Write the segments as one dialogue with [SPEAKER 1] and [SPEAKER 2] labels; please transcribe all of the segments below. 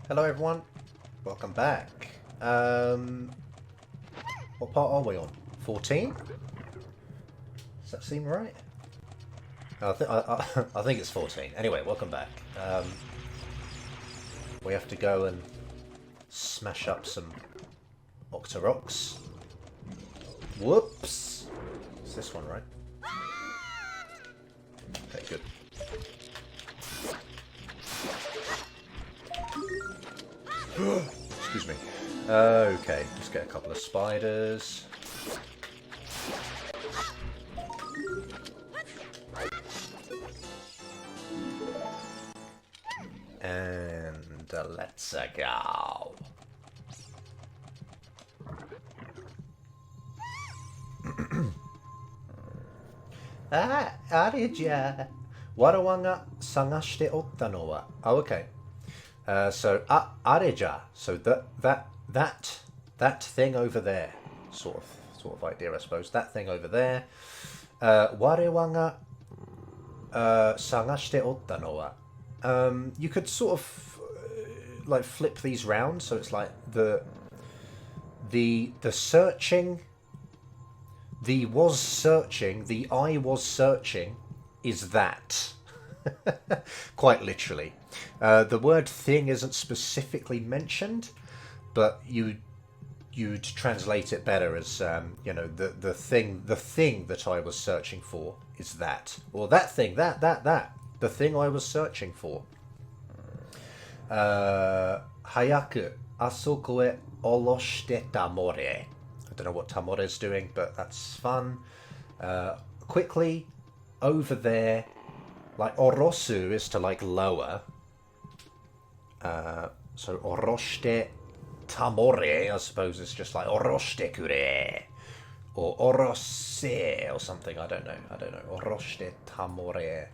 [SPEAKER 1] Hello everyone, welcome back. What part are we on? 14? Does that seem right? I think it's 14. Anyway, welcome back. We have to go and smash up some Octoroks. Whoops! It's this one, right? Okay, good. Excuse me. Okay, let's get a couple of spiders. And let's go. Areja. Warawa ga sagashite otta no wa. Oh, okay. So areja. So that thing over there, sort of idea, I suppose. That thing over there. Warawa ga sagashite otta no wa. You could sort of like flip these round, so it's like the searching, the was searching, the I was searching is that. Quite literally. The word thing isn't specifically mentioned, but you'd translate it better as you know, the thing that I was searching for is that, or that thing, that the thing I was searching for. Hayaku asoko e oroshite tamore. I don't know what tamore is doing, but that's fun. Quickly over there. Like orosu is to like lower. So oroshite tamore, I suppose, is just like oroshite kure. Or orose or something. I don't know. Oroshite tamore.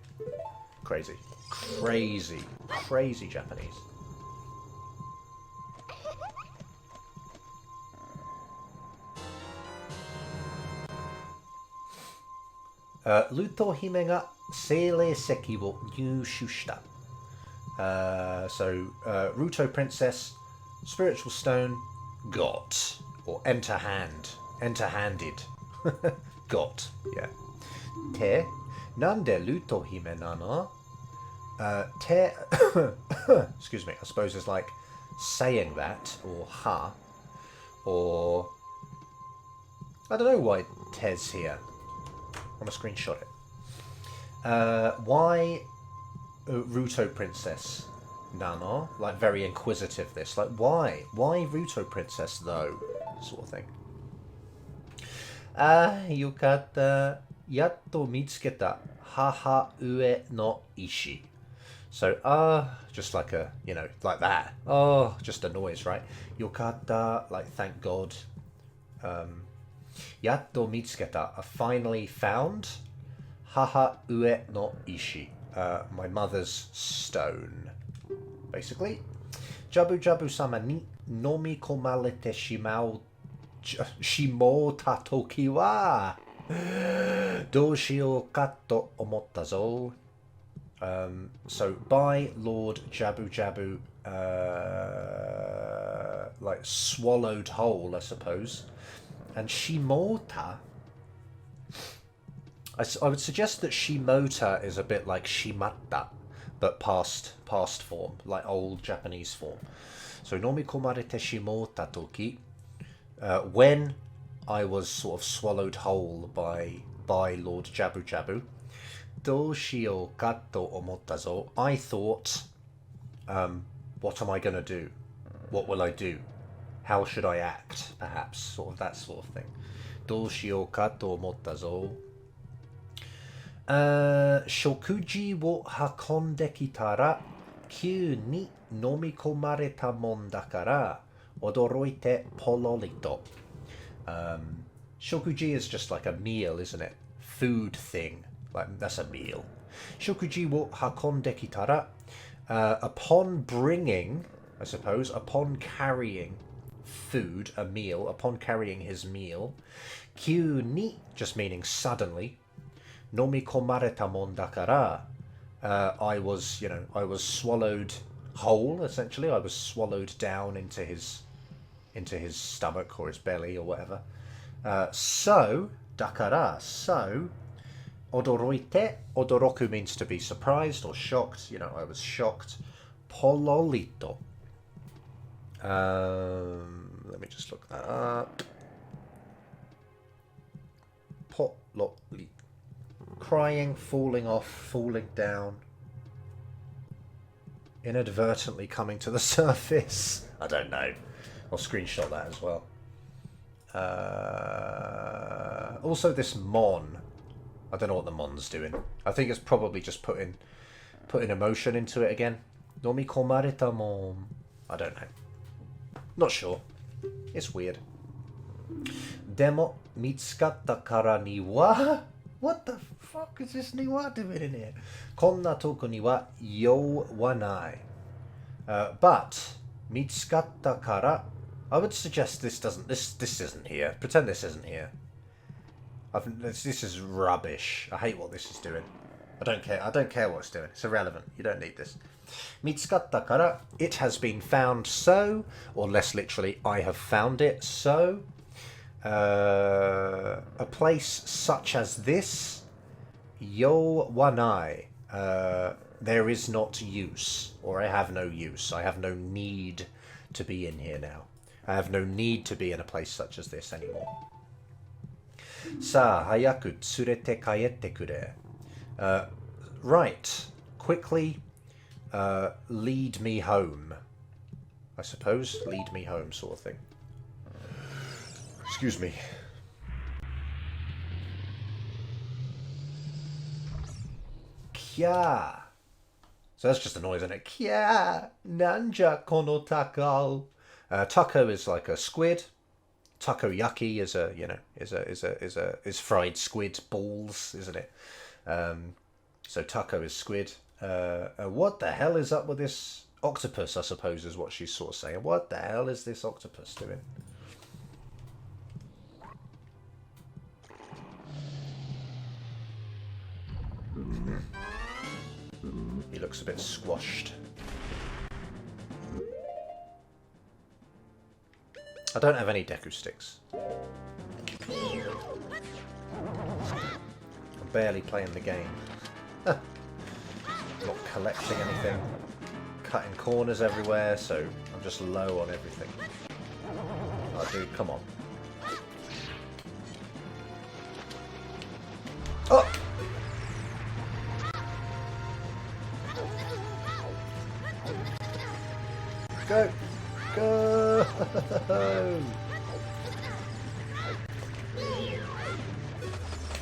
[SPEAKER 1] Crazy Japanese. Ruto hime ga seiseki wo nyūshū shita. So Ruto princess, spiritual stone, got, or enter-handed. Got, yeah. Te, nande Ruto hime nano? Te, excuse me, I suppose it's like saying that, or ha, or I don't know why Te's here. I'm gonna screenshot it. Why Ruto princess nano? Like very inquisitive this. Like why? Why Ruto princess though? Sort of thing. Yukata. Yatto mitsuketa. Haha ue no ishi. So, just like a, you know, like that. Oh, just a noise, right? Yokata, like, thank God. Yatto mitsuketa, I finally found. Haha ue no ishi, my mother's stone, basically. Jabu Jabu sama ni nomikomare shimota toki wa dou shiyou ka to omotta zo. So by Lord Jabu Jabu, like swallowed whole, I suppose. And Shimota, I would suggest that Shimota is a bit like Shimatta, but past form, like old Japanese form. So nomikomare shimota toki, when I was sort of swallowed whole by Lord Jabu Jabu. Dou shiyou ka to omotta zo. I thought, what am I going to do? What will I do? How should I act? Perhaps, sort of that sort of thing. Dou shiyou ka to omotta zo. Shokuji wo hakonde kitara kyū ni nomikomareta mon dakara odoroite pololito. Shokuji is just like a meal, isn't it? Food thing. Like, that's a meal. Shokuji wo hakonde kitara. Upon bringing, I suppose, upon carrying food, a meal, upon carrying his meal, kyū ni, just meaning suddenly, nomikomareta mon dakara, I was swallowed whole, essentially. I was swallowed down into his stomach or his belly or whatever. So, dakara, so, odoroite, odoroku means to be surprised or shocked. You know, I was shocked. Pololito. Let me just look that up. Pololito. Crying, falling off, falling down. Inadvertently coming to the surface. I don't know. I'll screenshot that as well. Also this mon. I don't know what the mon's doing. I think it's probably just putting emotion into it again. Nomi komareta mon. I don't know. Not sure. It's weird. Demo mitsukatta kara ni wa. What the fuck is this ni wa doing in here? Konna toku ni wa you wa nai. But mitsukatta kara. I would suggest this doesn't. This isn't here. Pretend this isn't here. This is rubbish. I hate what this is doing. I don't care. I don't care what it's doing. It's irrelevant. You don't need this. Mitsukatta kara. It has been found so, or less literally, I have found it so. A place such as this, yo wanai. There is not use, or I have no use. I have no need to be in here now. I have no need to be in a place such as this anymore. Sa hayaku tsurete kaete kure. Right, quickly lead me home. I suppose, lead me home sort of thing. Excuse me. Kya. So that's just a noise, isn't it? Kya nanja kono takao. Taco is like a squid. Takoyaki is a is fried squid balls, isn't it? So taco is squid. What the hell is up with this octopus? I suppose is what she's sort of saying. What the hell is this octopus doing? He looks a bit squashed. I don't have any Deku sticks. I'm barely playing the game. Not collecting anything. Cutting corners everywhere, so I'm just low on everything. Oh, dude, come on. Oh! Go! Go!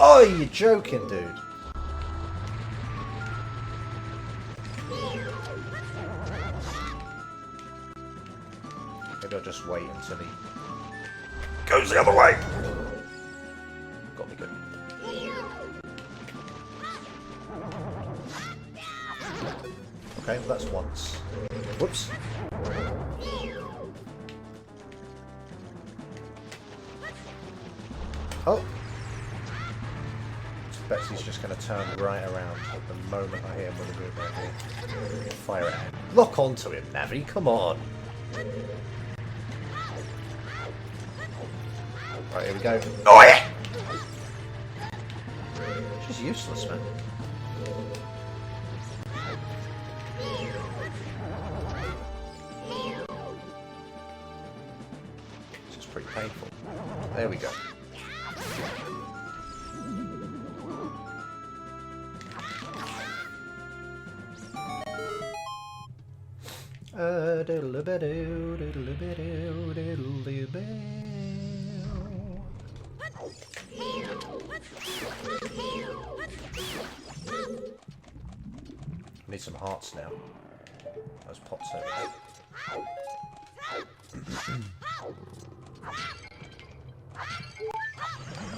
[SPEAKER 1] Oh, you're joking, dude. Maybe I'll just wait until he goes the other way. Got me good. Okay, well that's once. Whoops. Oh! Betsy's just going to turn right around at the moment I hear him with a move right here. Fire at him. Lock onto him, Navi, come on! Right, here we go. Oh yeah! She's useless, man. This is pretty painful. There we go. Need some hearts now. Those pots over there.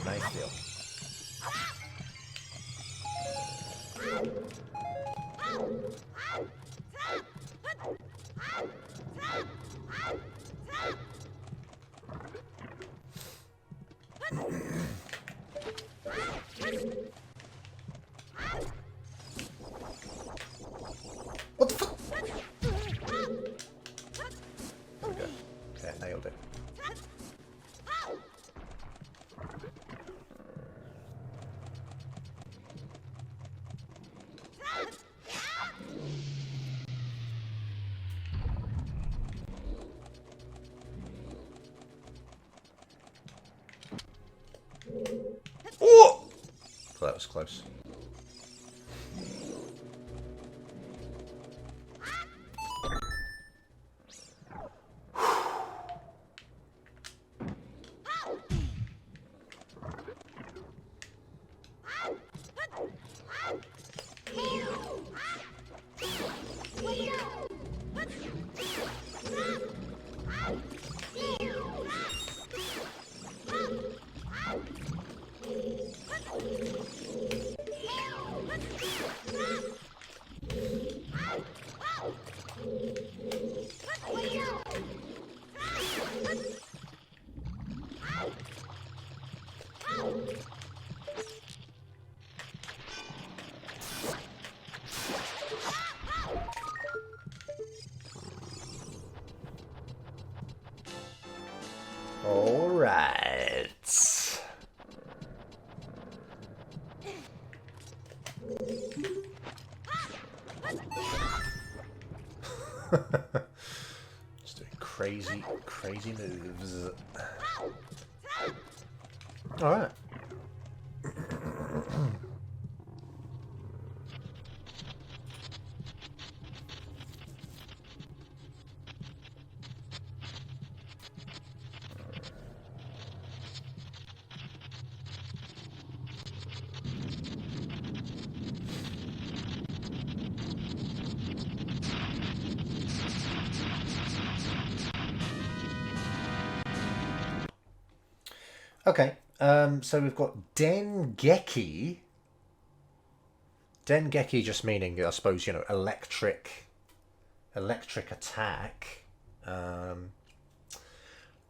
[SPEAKER 1] Mayfield. What the fuck? that was close. All right. Just doing crazy moves. All right. Okay, so we've got Dengeki. Dengeki just meaning, I suppose, electric attack. And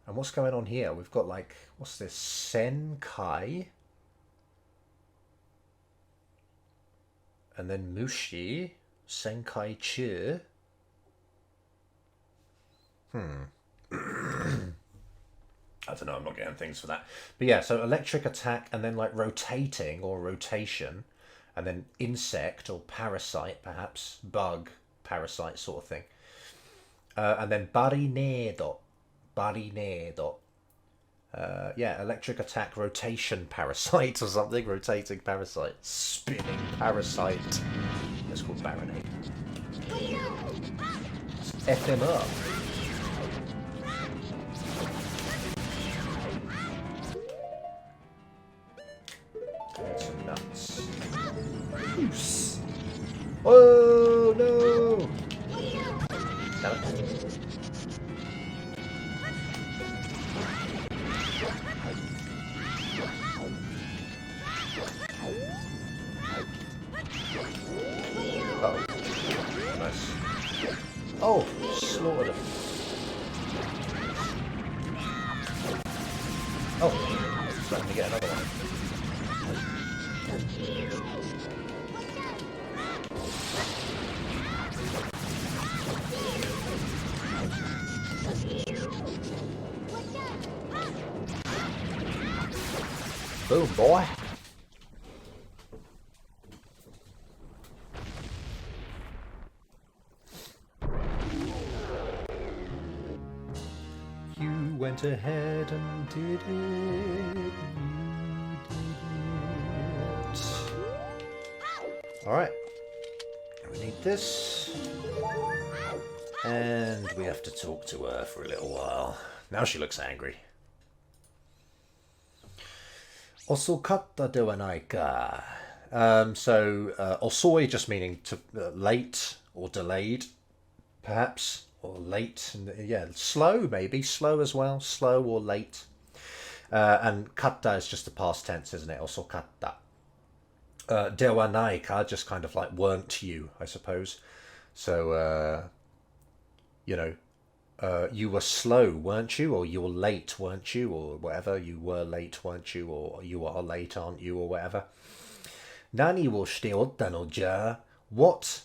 [SPEAKER 1] what's going on here? We've got like, what's this? Senkai. And then Mushi. Senkai Chu. I don't know, I'm not getting things for that. But yeah, so electric attack and then like rotating or rotation and then insect or parasite perhaps, bug, parasite sort of thing. And then barinedo. Yeah, electric attack, rotation parasite or something, rotating parasite, spinning parasite. It's called baronade. Let's F him up. Some nuts. Goose. Oh no! Damn it. Oh, nice. Oh, slaughtered him. Oh, it's letting me get another one. Boom, boy. You went ahead and did it. Alright. We need this. And we have to talk to her for a little while. Now she looks angry. Osokatta de wa nai ka. Osoi just meaning to late or delayed, perhaps, or late. And yeah, slow maybe, slow as well, slow or late. And katta is just the past tense, isn't it? Osokatta. De wa nai ka, just kind of like weren't you, I suppose. So, you were slow, weren't you? Or you were late, weren't you? Or whatever. You were late, weren't you? Or you are late, aren't you? Or whatever. Nani wo shite otta no ja? What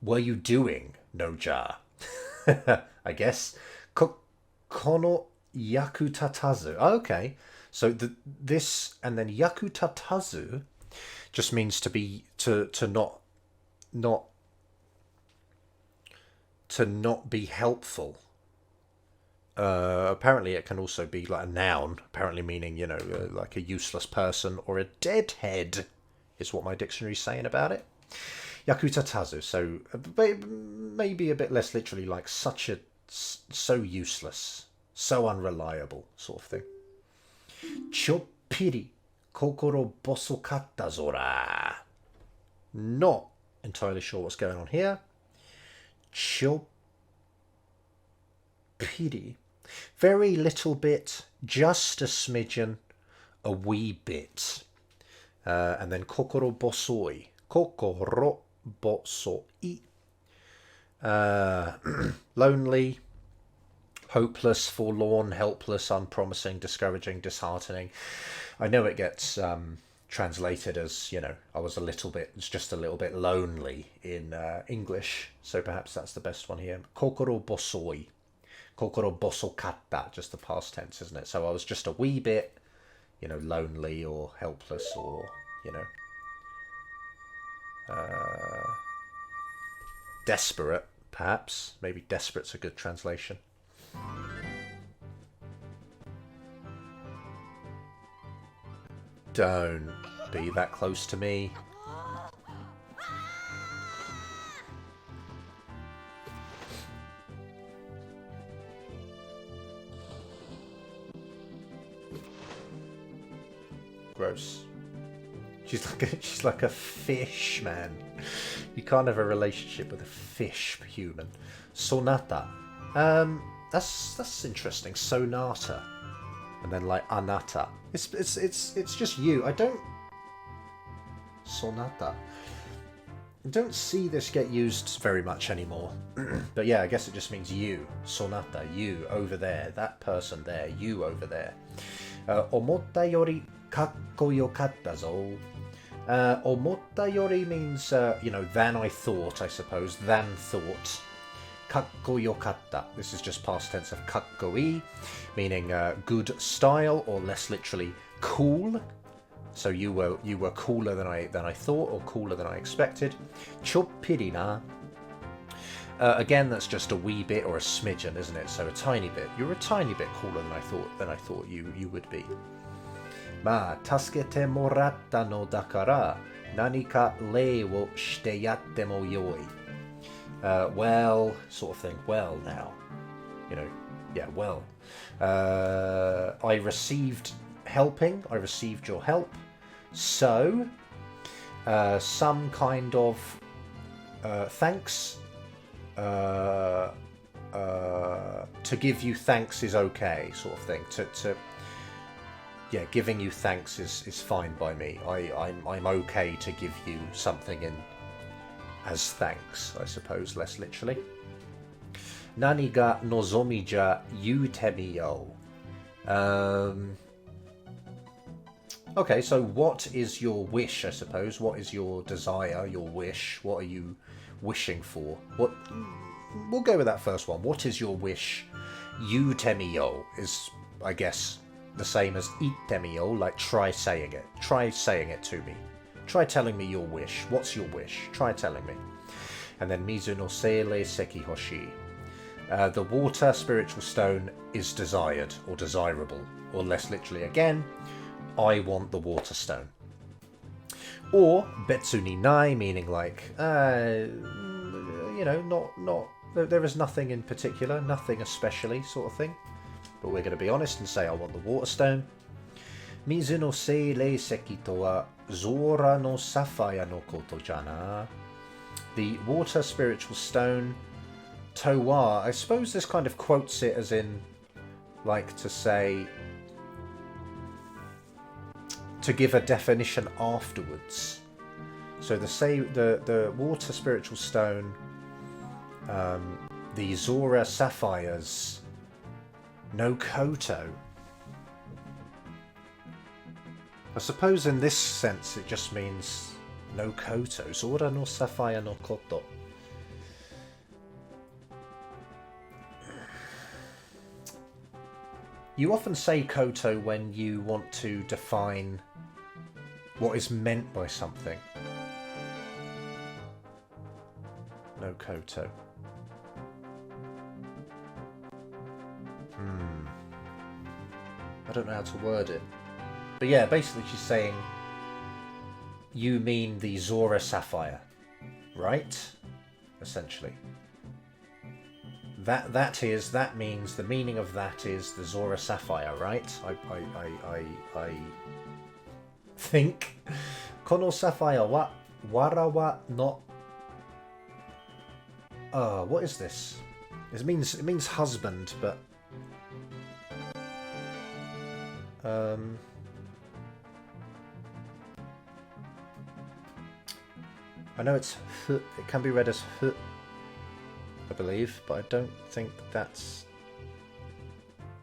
[SPEAKER 1] were you doing, no ja? I guess. Kono yaku tatazu. Okay. So this and then yaku tatazu just means to be to not be helpful. Apparently it can also be like a noun, apparently meaning, like a useless person or a deadhead. is what my dictionary's saying about it. Yakutatazu, so maybe a bit less literally, like so useless, so unreliable sort of thing. Choppiri kokoro bosokatta zora. Not entirely sure what's going on here. Choppiri. Very little bit, just a smidgen, a wee bit. And then kokoro bosoi. Kokoro bosoi. Lonely, hopeless, forlorn, helpless, unpromising, discouraging, disheartening. I know it gets translated as, you know, it's just a little bit lonely in English, so perhaps that's the best one here. Kokoro bosoi. Kokoro bosokatta, just the past tense, isn't it? So I was just a wee bit, you know, lonely or helpless or, you know, desperate, perhaps. Maybe desperate's a good translation. Don't be that close to me. Gross. She's like a fish, man. You can't have a relationship with a fish human. Sonata. That's interesting. Sonata. And then like anata. It's just you. I don't Sonata. I don't see this get used very much anymore. But yeah, I guess it just means you. Sonata, you over there. That person there, you over there. Omotta yori kakkoyokatta zo. Omotta yori means, you know, than I thought, I suppose. Than thought. Kakkoyokatta. This is just past tense of kakkoi, meaning good style, or less literally cool. So you were cooler than I thought, or cooler than I expected. Choppirina. Again, that's just a wee bit or a smidgen, isn't it? So a tiny bit. You're a tiny bit cooler than I thought you would be. Ma tasukete moratta no dakara nanika lei wo shite yatte mo yoi. Well, sort of thing. Well, now, you know, yeah. Well, I received helping. I received your help. So, some kind of thanks. To give you thanks is okay, sort of thing. Yeah, giving you thanks is fine by me. I'm okay to give you something in as thanks, I suppose, less literally. Nani ga nozomi ja yute miyo. Okay, so what is your wish, I suppose? What is your desire, your wish? What are you wishing for? We'll go with that first one. What is your wish? Yute miyo is, I guess, the same as ite miyo, like try saying it. Try saying it to me. Try telling me your wish. What's your wish? Try telling me. And then mizu no seile seki hoshi. The water spiritual stone is desired or desirable, or less literally again, I want the water stone. Or betsu ni nai, meaning like, you know, not there is nothing in particular, nothing especially, sort of thing. But we're going to be honest and say I want the water stone. Mizu no seile seki to wa zora no sapphire no koto jana. The water spiritual stone, towa. I suppose this kind of quotes it as in, like to say, to give a definition afterwards. So the water spiritual stone, the Zora sapphires, no koto. I suppose in this sense it just means no koto. Zora no sapphire no koto. You often say koto when you want to define what is meant by something. No koto. I don't know how to word it. But yeah, basically she's saying you mean the Zora sapphire, right? Essentially. That means the meaning of that is the Zora sapphire, right? I think. Kono sapphire wa warawa no. What is this? It means husband, but I know it can be read as I believe, but I don't think that's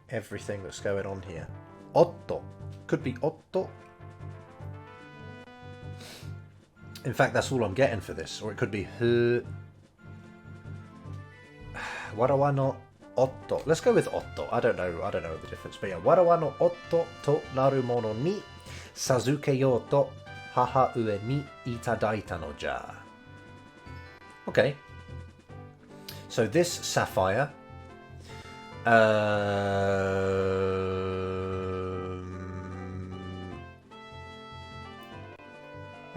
[SPEAKER 1] everything that's going on here. Otto. Could be Otto. In fact, that's all I'm getting for this. Or it could be hu. Warawa no Otto. Let's go with Otto. I don't know the difference. But yeah, Warawa no Otto to naru mono ni sazukeyo to haha ue ni itadaita no ja. Okay. So this sapphire I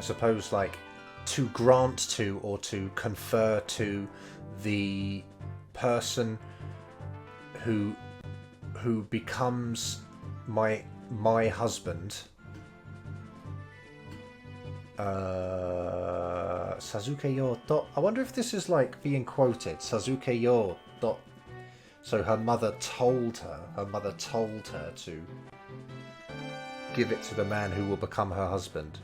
[SPEAKER 1] suppose like to grant to or to confer to the person who becomes my husband. Sasuke yo to. I wonder if this is like being quoted. Sasuke yo to. So her mother told her to give it to the man who will become her husband.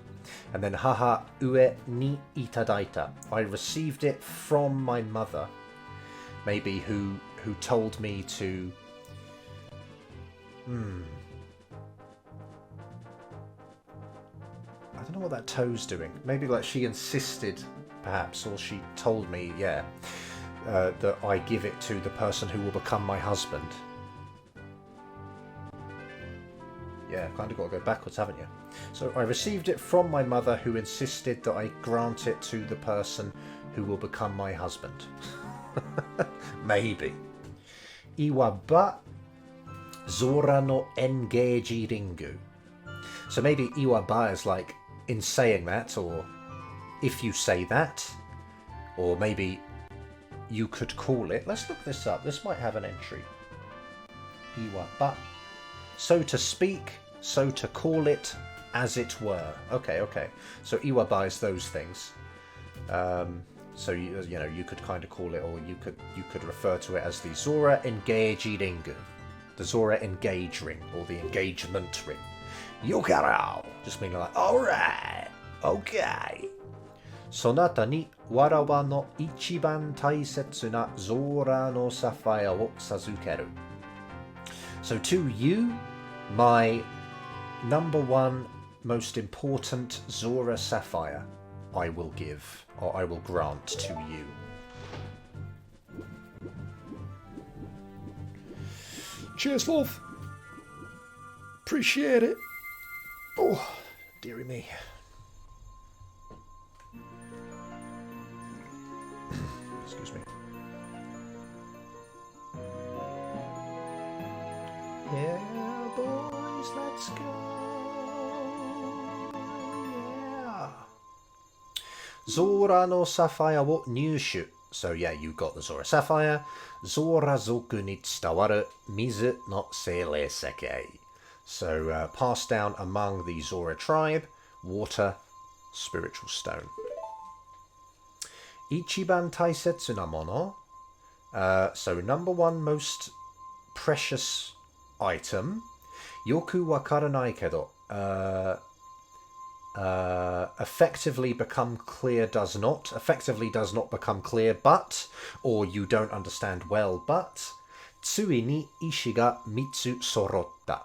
[SPEAKER 1] And then haha ue ni itadaita. I received it from my mother. Maybe who told me to I don't know what that toe's doing. Maybe like she insisted, perhaps, or she told me, yeah, that I give it to the person who will become my husband. Yeah, kind of got to go backwards, haven't you? So I received it from my mother, who insisted that I grant it to the person who will become my husband. Maybe. Iwaba Zora no engeji ringu. So maybe Iwaba is like in saying that, or if you say that, or maybe you could call it. Let's look this up. This might have an entry. Iwaba. So to speak, so to call it, as it were. Okay. So Iwaba is those things. So you know you could kind of call it, or you could refer to it as the Zora engeji ringu, the Zora engage ring, or the engagement ring. Yokarao, just meaning like, alright, okay. Sonata ni warawa no ichiban taisetsu na Zora no sapphire wo sazukeru. So to you, my number one most important Zora sapphire, I will give, or I will grant to you. Cheers, love. Appreciate it. Oh, dearie me. Excuse me. Yeah, boys, let's go. Yeah. Zora no sapphire wo nyushu. So yeah, you got the Zora sapphire. Zora zoku ni tsudawaru mizu no seirei seke. So passed down among the Zora tribe, water, spiritual stone. Ichiban taisetsu na mono. So number one most precious item. Yoku wakaranai kedo. Effectively become clear does not. Effectively does not become clear, but, or you don't understand well, but. Tsui ni ishi ga mitsu sorotta.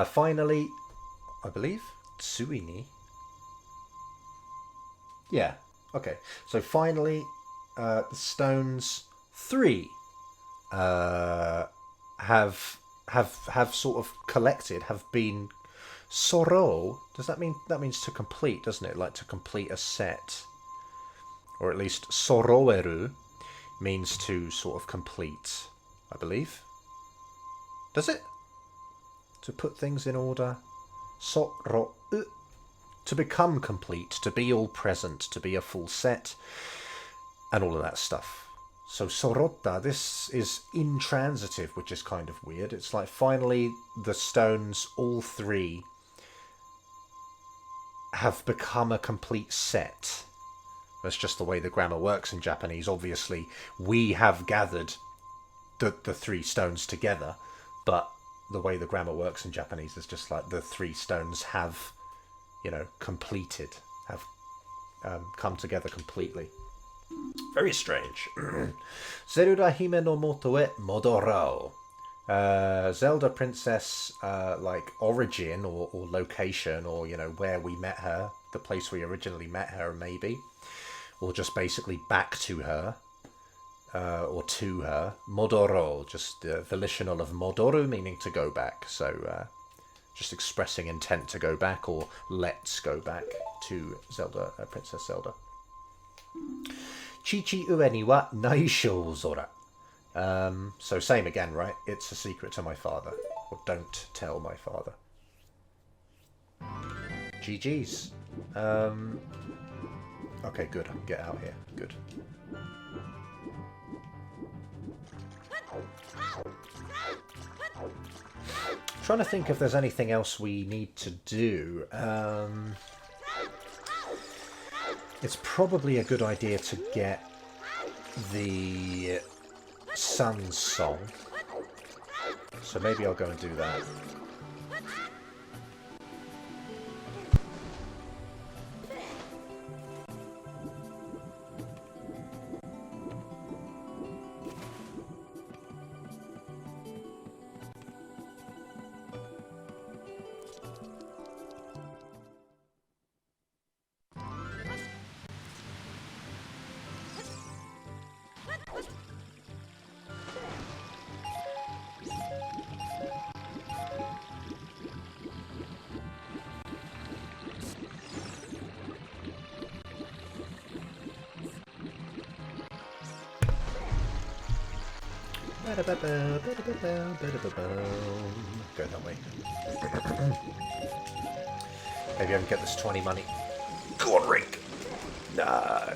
[SPEAKER 1] Finally, I believe, tsui ni. Yeah, okay. So finally, the stones 3 have sort of collected, have been soro. Does that mean, that means to complete, doesn't it? Like to complete a set, or at least soroeru means to sort of complete, I believe. Does it? To put things in order. Soro. to become complete, to be all present, to be a full set, and all of that stuff. So sorotta, this is intransitive, which is kind of weird. It's like finally the stones, all three, have become a complete set. That's just the way the grammar works in Japanese. Obviously, we have gathered the three stones together, but the way the grammar works in Japanese is just like the three stones have, completed, have come together completely. Very strange. Zelda hime no moto e modorou. Zelda princess, like origin or location, or where we met her, the place we originally met her, maybe, or just basically back to her, or to her. Modoro, just the volitional of modoru, meaning to go back. So just expressing intent to go back, or let's go back to Zelda, Princess Zelda. Chichi ue ni wa naishou zora. So same again, right? It's a secret to my father. Or don't tell my father. GG's. Okay, good. I can get out here. Good. Trying to think if there's anything else we need to do. It's probably a good idea to get the Sun Song. So maybe I'll go and do that. Go that way. Maybe I can get this 20 money. Go on, Rick! No!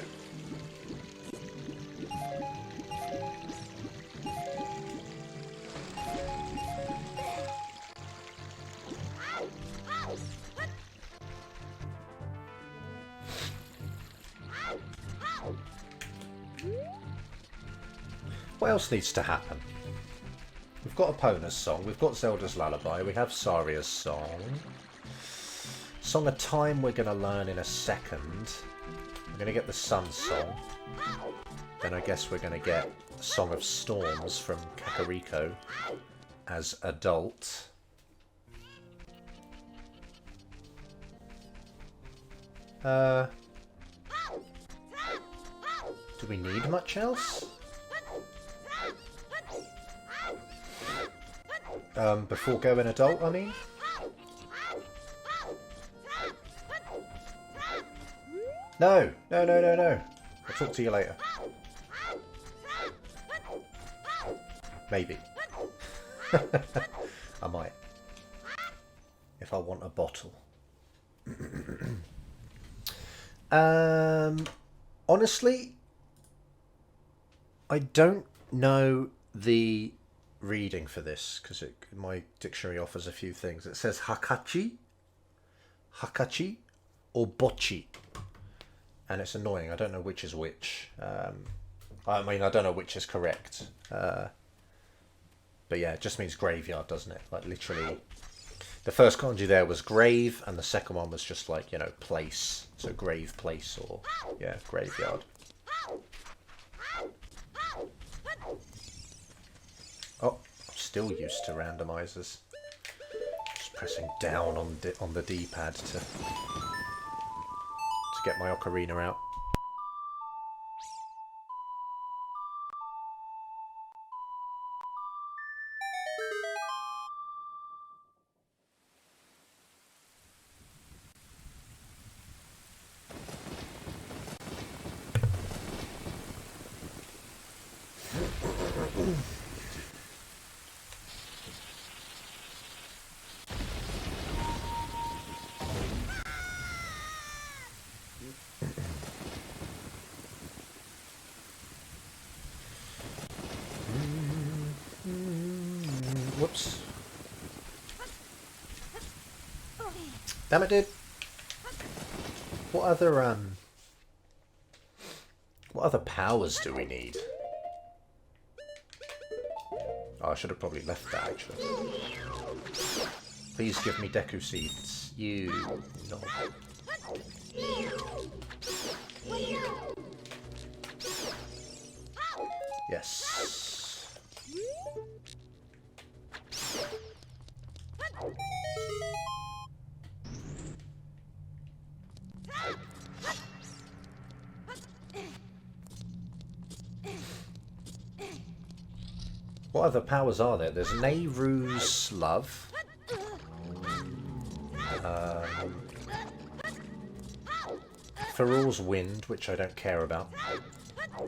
[SPEAKER 1] What else needs to happen? We've got Epona's song, we've got Zelda's Lullaby, we have Saria's song. Song of Time we're going to learn in a second. We're going to get the Sun Song. Then I guess we're going to get Song of Storms from Kakariko as adult. Do we need much else? Before going adult, I mean? No! No, no, no, no! I'll talk to you later. Maybe. I might. If I want a bottle. Honestly, I don't know the reading for this because my dictionary offers a few things. It says hakachi, or bochi, and it's annoying. I don't know which is which. I mean, I don't know which is correct. But yeah, it just means graveyard, doesn't it? Like literally, the first kanji there was grave, and the second one was just like, you know, place. So grave place, or yeah, graveyard. Oh, I'm still used to randomizers. Just pressing down on the D-pad to get my Ocarina out. Whoops. Damn it, dude. What other powers do we need? Oh, I should have probably left that, actually. Please give me Deku Seeds. You... No. Yes. What other powers are there? There's Nehru's Love. Feral's Wind, which I don't care about.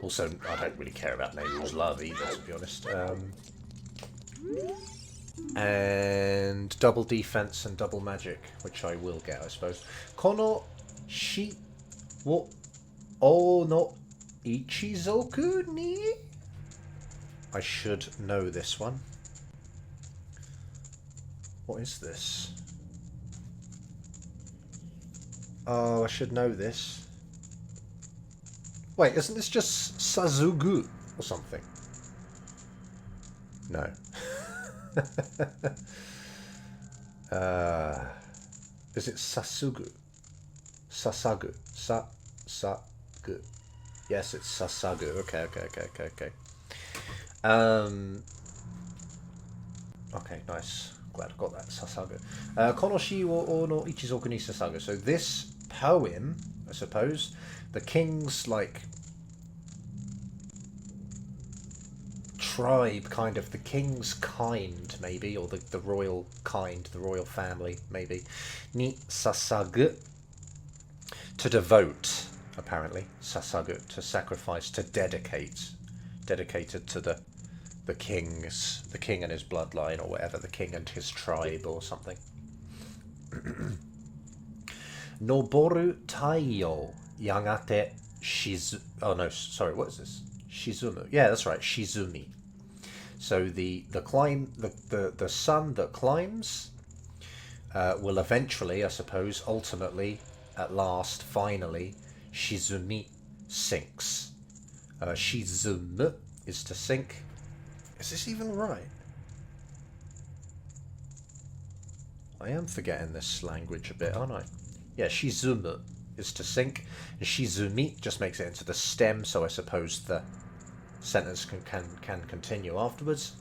[SPEAKER 1] Also, I don't really care about Nehru's Love either, to be honest. And double defense and double magic, which I will get, I suppose. Kono shi wo o no ichizoku ni? I should know this one. What is this? Oh, I should know this. Wait, isn't this just Sazugu or something? No. Is it Sasugu? Sasagu. Sasagu. Yes, it's Sasagu. Okay. Okay, nice. Glad I got that. Sasagu. Konoshi wo no ichizoku ni Sasagu. So this poem, I suppose, the king's, like, tribe, kind of, the king's kind, maybe, or the royal kind, the royal family, maybe, ni sasagu, to devote, apparently, sasagu, to sacrifice, to dedicate, dedicated to the king and his bloodline, or whatever, the king and his tribe, or something. Noboru taiyo yagate shizu... Oh no, sorry, what is this? Shizumu. Yeah, that's right, Shizumi. So the sun that climbs will eventually, I suppose, ultimately, at last, finally, Shizumi sinks. Shizumu is to sink. Is this even right? I am forgetting this language a bit, aren't I? Yeah, Shizumu is to sink, and Shizumi just makes it into the stem, so I suppose the sentence can continue afterwards.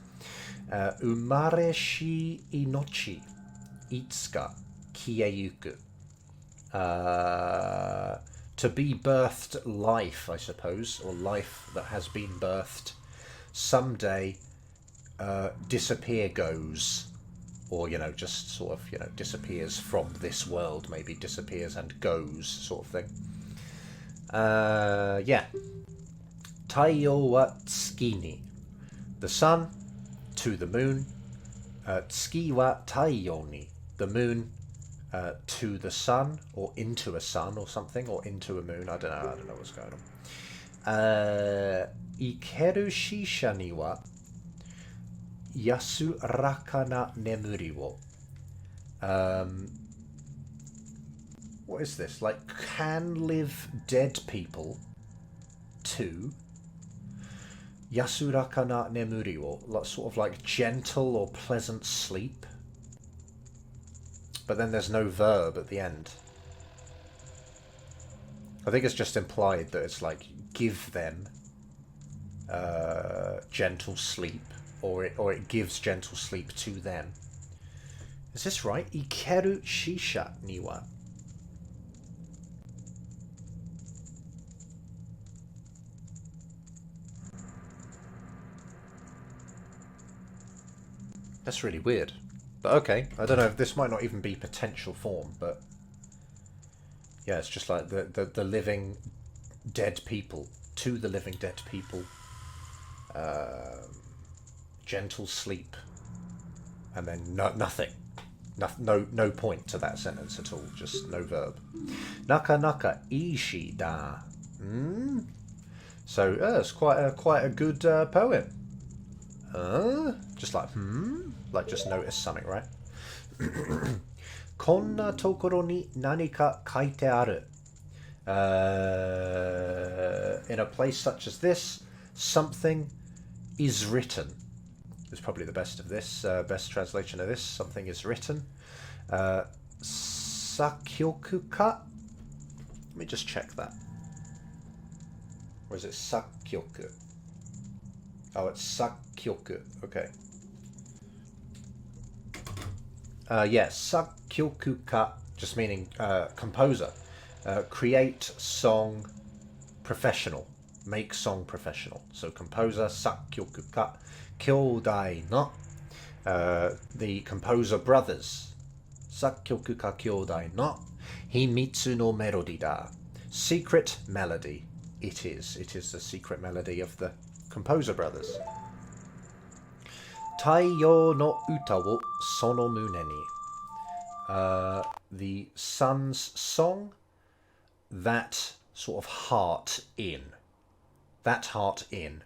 [SPEAKER 1] Umare shi inochi itsuka kieyuku. To be birthed life, I suppose, or life that has been birthed, someday disappear goes, or, you know, just sort of, you know, disappears from this world, maybe disappears and goes, sort of thing. Yeah. Taiyo wa tsuki ni. The sun to the moon. Tsuki wa taiyo ni. The moon to the sun, or into a sun or something, or into a moon. I don't know what's going on. Ikeru shisha ni wa yasuraka na nemuri wo. What is this? Like, can live dead people to yasuraka na nemuri wo, like, sort of like gentle or pleasant sleep. But then there's no verb at the end. I think it's just implied that it's like, give them gentle sleep, or it gives gentle sleep to them. Is this right? Ikeru shisha ni wa. That's really weird. But okay, I don't know, if this might not even be potential form, but yeah, it's just like the living dead people, to the living dead people, gentle sleep, and then nothing. No point to that sentence at all, just no verb. Naka naka ishi da. So it's quite a good poem. Just like, like just notice something, right? こんなところに何か書いてある. In a place such as this, something is written. Is probably the best of this, best translation of this. Something is written. Sakyoku ka? Let me just check that. Or is it sakyoku? Oh, it's sakyoku. Okay. Yes, sakyoku ka, just meaning composer. Create song professional. Make song professional. So composer, sakyoku ka. Kyodai no. The composer brothers. Sakyoku ka kyodai no. Himitsu no melody da. Secret melody. It is. It is the secret melody of the composer brothers. Taiyo no uta wo sono mune ni. The sun's song, that sort of heart in. That heart in.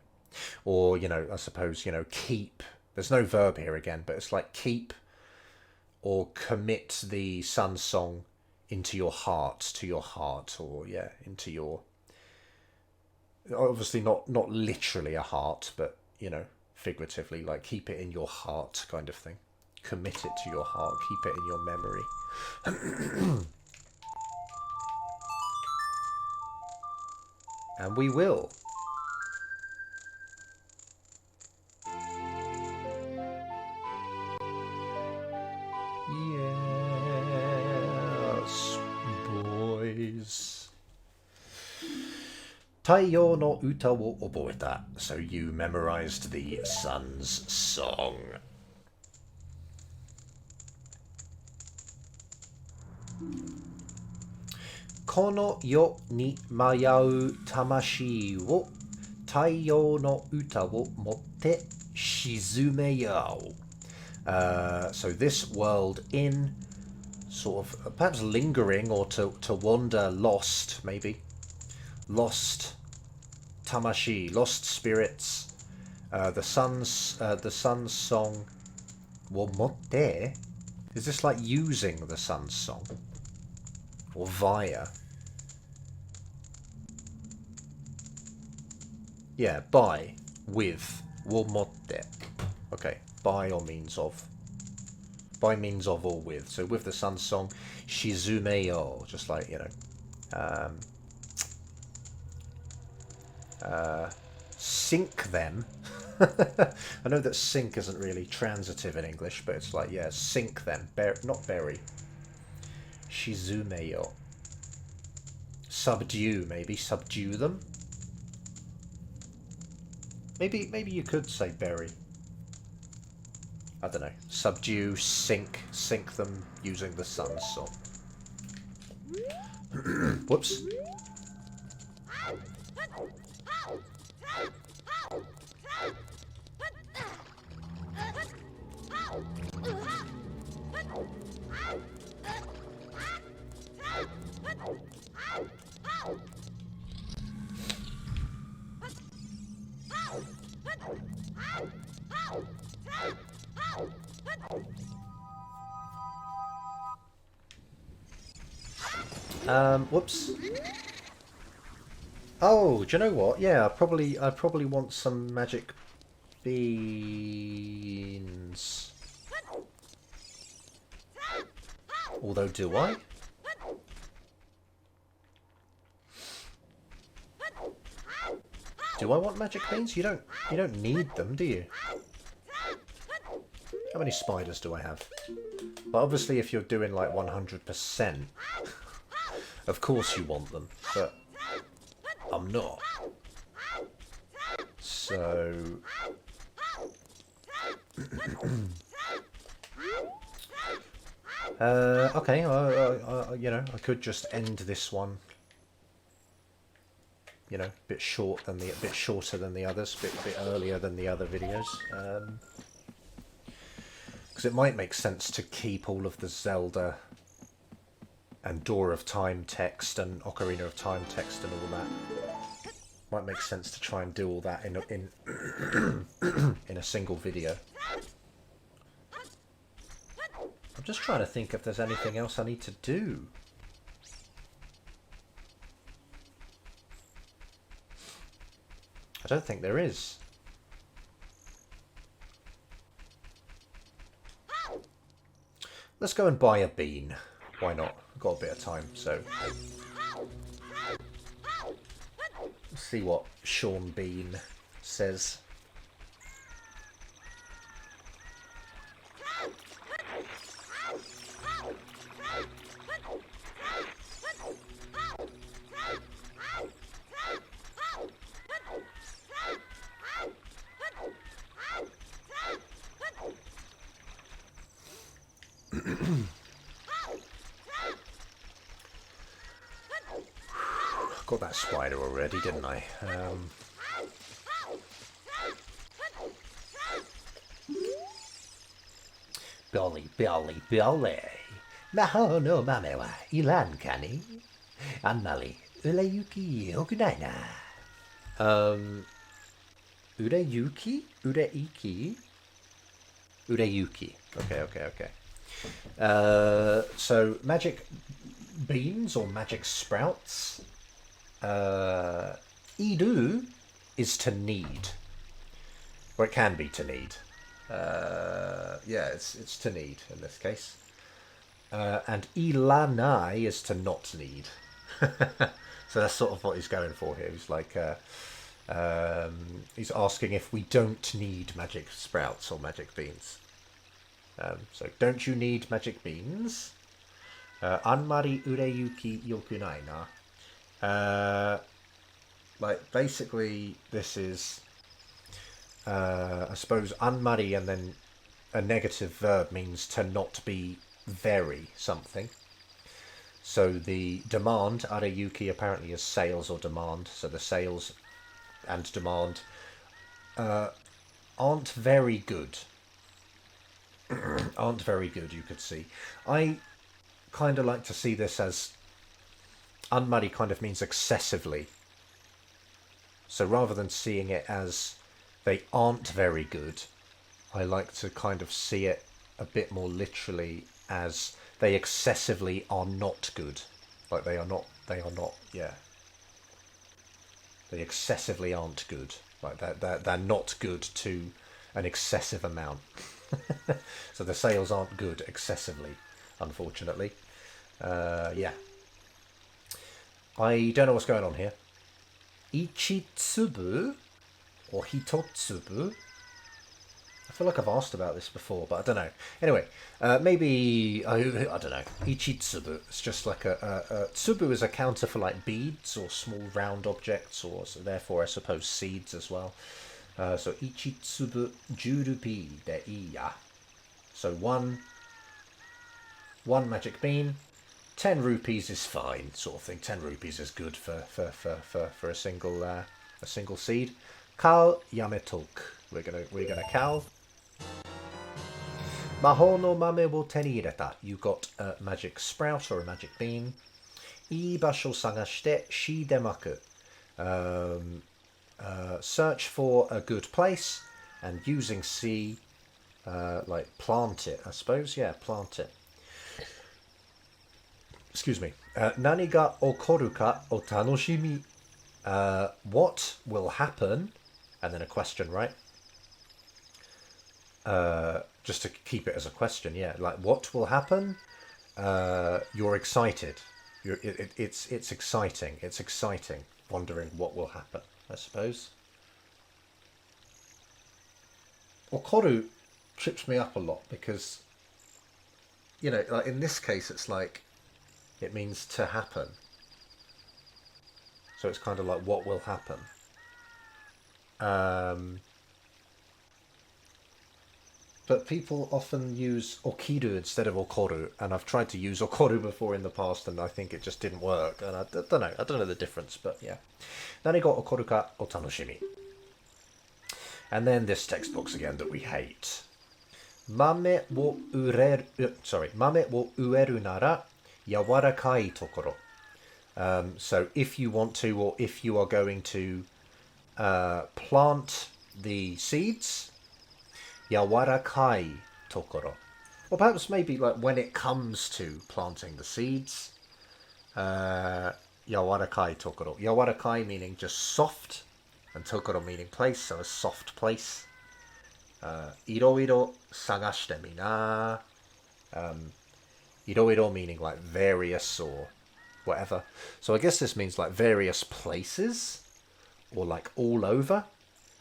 [SPEAKER 1] Or, you know, I suppose, you know, keep. There's no verb here again, but it's like keep or commit the sun's song into your heart, to your heart, or, yeah, into your... Obviously not literally a heart, but, you know, figuratively, like keep it in your heart kind of thing. Commit it to your heart, keep it in your memory. And we will. Yes, boys. Taiyo no uta wo oboeta. So you memorized the sun's song. Kono yo ni mayau tamashii wo taiyo no uta wo motte shizumeyao. So this world in, sort of perhaps lingering, or to wander lost, maybe. Lost tamashi, lost spirits. The sun's song. Wo motte. Is this like using the sun's song? Or via? Yeah, by, with, wo motte. Okay, by or means of. By means of or with. So with the sun's song, shizumeyo, just like, you know, sink them. I know that sink isn't really transitive in English, but it's like, yeah, sink them. Not bury. Shizumeyo. Subdue, maybe. Subdue them. Maybe you could say bury. I don't know. Subdue, sink them using the sun's song. Whoops. Whoops. Oh, do you know what? Yeah, I probably want some magic beans. Although, do I? Do I want magic beans? You don't need them, do you? How many spiders do I have? Well, obviously, if you're doing like 100%, of course you want them, but I'm not. So... okay, you know, I could just end this one, you know, a bit shorter than the others, a bit earlier than the other videos, because it might make sense to keep all of the Zelda and Door of Time text and Ocarina of Time text and all that. Might make sense to try and do all that in a a single video. I'm just trying to think if there's anything else I need to do. I don't think there is. Let's go and buy a bean. Why not? We've got a bit of time, so... Let's see what Sean Bean says. Got that spider already, didn't I? Billy, Billy, Billy. Maho no mame wa ilan kani. Anmali, ureyuki okunaina. Ureyuki? Ureiki? Ureyuki. Okay. So, magic beans or magic sprouts. Idu is to need. Or it can be to need. Yeah, it's to need in this case. And ilanai is to not need. So that's sort of what he's going for here. He's like, he's asking if we don't need magic sprouts or magic beans. So don't you need magic beans? Anmari ureyuki yokunai na. Like basically this is I suppose anmari and then a negative verb means to not be very something. So the demand, areyuki, apparently is sales or demand. So the sales and demand aren't very good. Aren't very good, you could see. I kind of like to see this as anmari kind of means excessively. So rather than seeing it as they aren't very good, I like to kind of see it a bit more literally as they excessively are not good. Like they are not, yeah. They excessively aren't good. Like they're not good to an excessive amount. So the sales aren't good excessively, unfortunately. Yeah. I don't know what's going on here. Ichitsubu or hitotsubu. I feel like I've asked about this before, but I don't know. Anyway, maybe I don't know. Ichitsubu. It's just like a tsubu is a counter for like beads or small round objects, or so therefore I suppose seeds as well. So ichitsubu jurupi de iya. So one magic bean. 10 rupees is fine, sort of thing. 10 rupees is good for a single seed. Kal yametok. We're gonna kal. Maho no mame wo te ni ireta. You got a magic sprout or a magic bean. Ii basho sagashite shidemaku. Search for a good place and using C, like plant it, I suppose. Yeah, plant it. Excuse me. Nani ga okoru ka o tanoshimi. What will happen? And then a question, right? Just to keep it as a question, yeah. Like, what will happen? You're excited. It's exciting. It's exciting. Wondering what will happen, I suppose. Okoru trips me up a lot because, you know, like in this case, it's like, it means to happen. So it's kind of like what will happen. But people often use okiru instead of okoru, and I've tried to use okoru before in the past, and I think it just didn't work. And I don't know the difference, but yeah. Nani ga okoru ka o tanoshimi. And then this text box again that we hate. Mame wo ueru nara yawarakai tokoro. So if you want to, or if you are going to plant the seeds, Yawarakai tokoro. Or perhaps maybe like when it comes to planting the seeds. Yawarakai tokoro. Yawarakai meaning just soft, and tokoro meaning place, so a soft place. Iroiro sagashite mi na. Iroiro meaning like various or whatever. So I guess this means like various places, or like all over.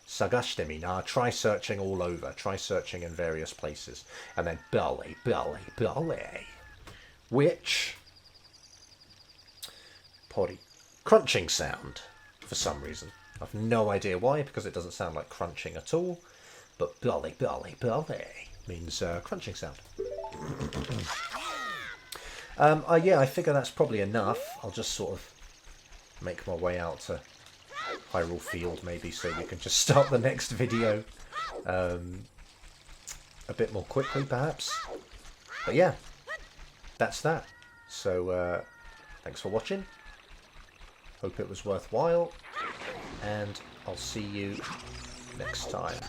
[SPEAKER 1] Sagashite mi na. Try searching all over. Try searching in various places. And then belly, belly, belly. Which... Potty. Crunching sound, for some reason. I've no idea why, because it doesn't sound like crunching at all. But belly, belly, belly means crunching sound. Yeah, I figure that's probably enough. I'll just sort of make my way out to Hyrule Field, maybe, so we can just start the next video a bit more quickly, perhaps. But yeah, that's that. So, thanks for watching. Hope it was worthwhile, and I'll see you next time.